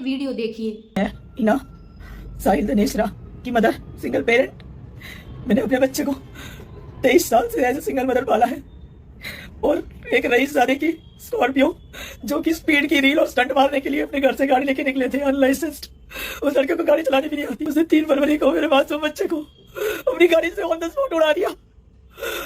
Video देखिए। मैं इना साहिल दनेशरा की मदर, सिंगल पेरेंट। मैंने अपने बच्चे को 23 साल से एज ए सिंगल मदर पाला है और एक रईसजादे की स्कॉर्पियो जो कि स्पीड की रील और स्टंट मारने के लिए अपने घर से गाड़ी लेके निकले थे अनलाइसेंस्ड। उस लड़के को गाड़ी चलानी भी नहीं आती। उसे 3 फरवरी को मेरे मासूम बच्चे को अपनी गाड़ी से ऑन द स्पॉट उड़ा दिया।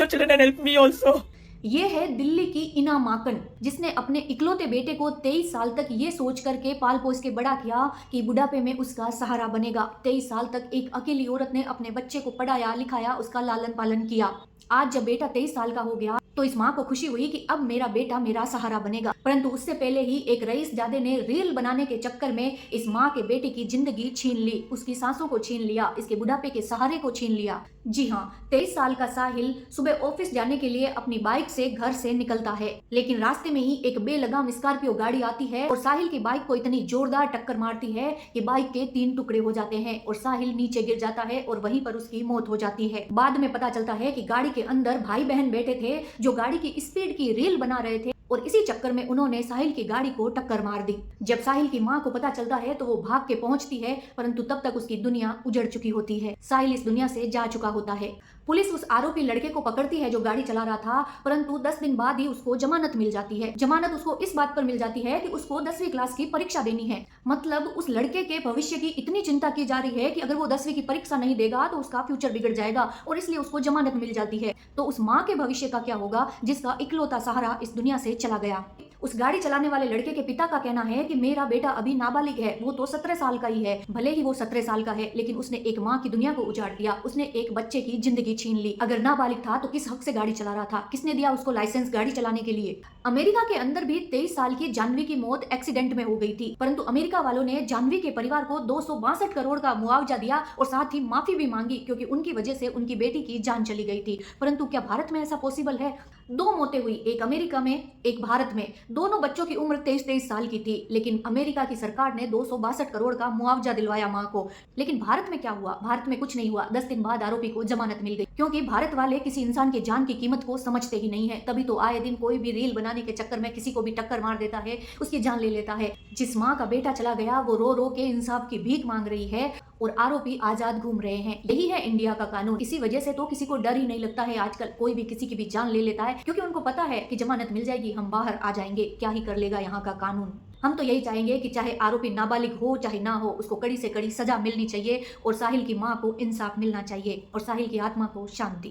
Children help me also. ये है दिल्ली की इना माकन, जिसने अपने इकलौते बेटे को 23 साल तक ये सोच करके पाल पोस के बड़ा किया कि बुढ़ापे में उसका सहारा बनेगा। 23 साल तक एक अकेली औरत ने अपने बच्चे को पढ़ाया लिखाया, उसका लालन पालन किया। आज जब बेटा 23 साल का हो गया तो इस माँ को खुशी हुई कि अब मेरा बेटा मेरा सहारा बनेगा। परंतु उससे पहले ही एक रईसजादे ने रील बनाने के चक्कर में इस माँ के बेटे की जिंदगी छीन ली, उसकी सांसों को छीन लिया, इसके बुढ़ापे के सहारे को छीन लिया। जी हाँ, 23 साल का साहिल सुबह ऑफिस जाने के लिए अपनी बाइक से घर से निकलता है, लेकिन रास्ते में ही एक बेलगाम स्कॉर्पियो गाड़ी आती है और साहिल की बाइक को इतनी जोरदार टक्कर मारती है कि बाइक के 3 टुकड़े हो जाते हैं और साहिल नीचे गिर जाता है और वहीं पर उसकी मौत हो जाती है। बाद में पता चलता है कि गाड़ी के अंदर भाई बहन बैठे थे जो गाड़ी की स्पीड की रील बना रहे थे और इसी चक्कर में उन्होंने साहिल की गाड़ी को टक्कर मार दी। जब साहिल की माँ को पता चलता है तो वो भाग के पहुंचती है, परंतु तब तक उसकी दुनिया उजड़ चुकी होती है। साहिल इस दुनिया से जा चुका होता है। पुलिस उस आरोपी लड़के को पकड़ती है जो गाड़ी चला रहा था, परंतु 10 दिन बाद ही उसको जमानत मिल जाती है। जमानत उसको इस बात पर मिल जाती है कि उसको 10वीं क्लास की परीक्षा देनी है। मतलब उस लड़के के भविष्य की इतनी चिंता की जा रही है कि अगर वो 10वीं की परीक्षा नहीं देगा तो उसका फ्यूचर बिगड़ जाएगा और इसलिए उसको जमानत मिल जाती है। तो उस माँ के भविष्य का क्या होगा जिसका इकलौता सहारा इस दुनिया से चला गया। उस गाड़ी चलाने वाले लड़के के पिता का कहना है कि मेरा बेटा अभी नाबालिग है, वो तो 17 साल का ही है। भले ही वो 17 साल का है, लेकिन उसने एक माँ की दुनिया को उजाड़ दिया, उसने एक बच्चे की जिंदगी छीन ली। अगर नाबालिग था तो किस हक से गाड़ी चला रहा था? किसने दिया उसको लाइसेंस गाड़ी चलाने के लिए? अमेरिका के अंदर भी 23 साल की जानवी की मौत एक्सीडेंट में हो गई थी, परंतु अमेरिका वालों ने जानवी के परिवार को 262 करोड़ का मुआवजा दिया और साथ ही माफी भी मांगी क्योंकि उनकी वजह से उनकी बेटी की जान चली गई थी। परंतु क्या भारत में ऐसा पॉसिबल है? 2 मौतें हुई, एक अमेरिका में एक भारत में। दोनों बच्चों की उम्र 23-23 साल की थी, लेकिन अमेरिका की सरकार ने 262 करोड़ का मुआवजा दिलवाया मां को। लेकिन भारत में क्या हुआ? भारत में कुछ नहीं हुआ। 10 दिन बाद आरोपी को जमानत मिल गई, क्योंकि भारत वाले किसी इंसान की जान की कीमत को समझते ही नहीं है। तभी तो आए दिन कोई भी रील बनाने के चक्कर में किसी को भी टक्कर मार देता है, उसकी जान ले लेता है। जिस माँ का बेटा चला गया वो रो रो के इंसाफ की भीख मांग रही है और आरोपी आजाद घूम रहे हैं। यही है इंडिया का कानून। इसी वजह से तो किसी को डर ही नहीं लगता है आजकल। कोई भी किसी की भी जान ले लेता है क्योंकि उनको पता है कि जमानत मिल जाएगी, हम बाहर आ जाएंगे। क्या ही कर लेगा यहाँ का कानून। हम तो यही चाहेंगे कि चाहे आरोपी नाबालिग हो चाहे ना हो, उसको कड़ी से कड़ी सजा मिलनी चाहिए और साहिल की माँ को इंसाफ मिलना चाहिए और साहिल की आत्मा को शांति।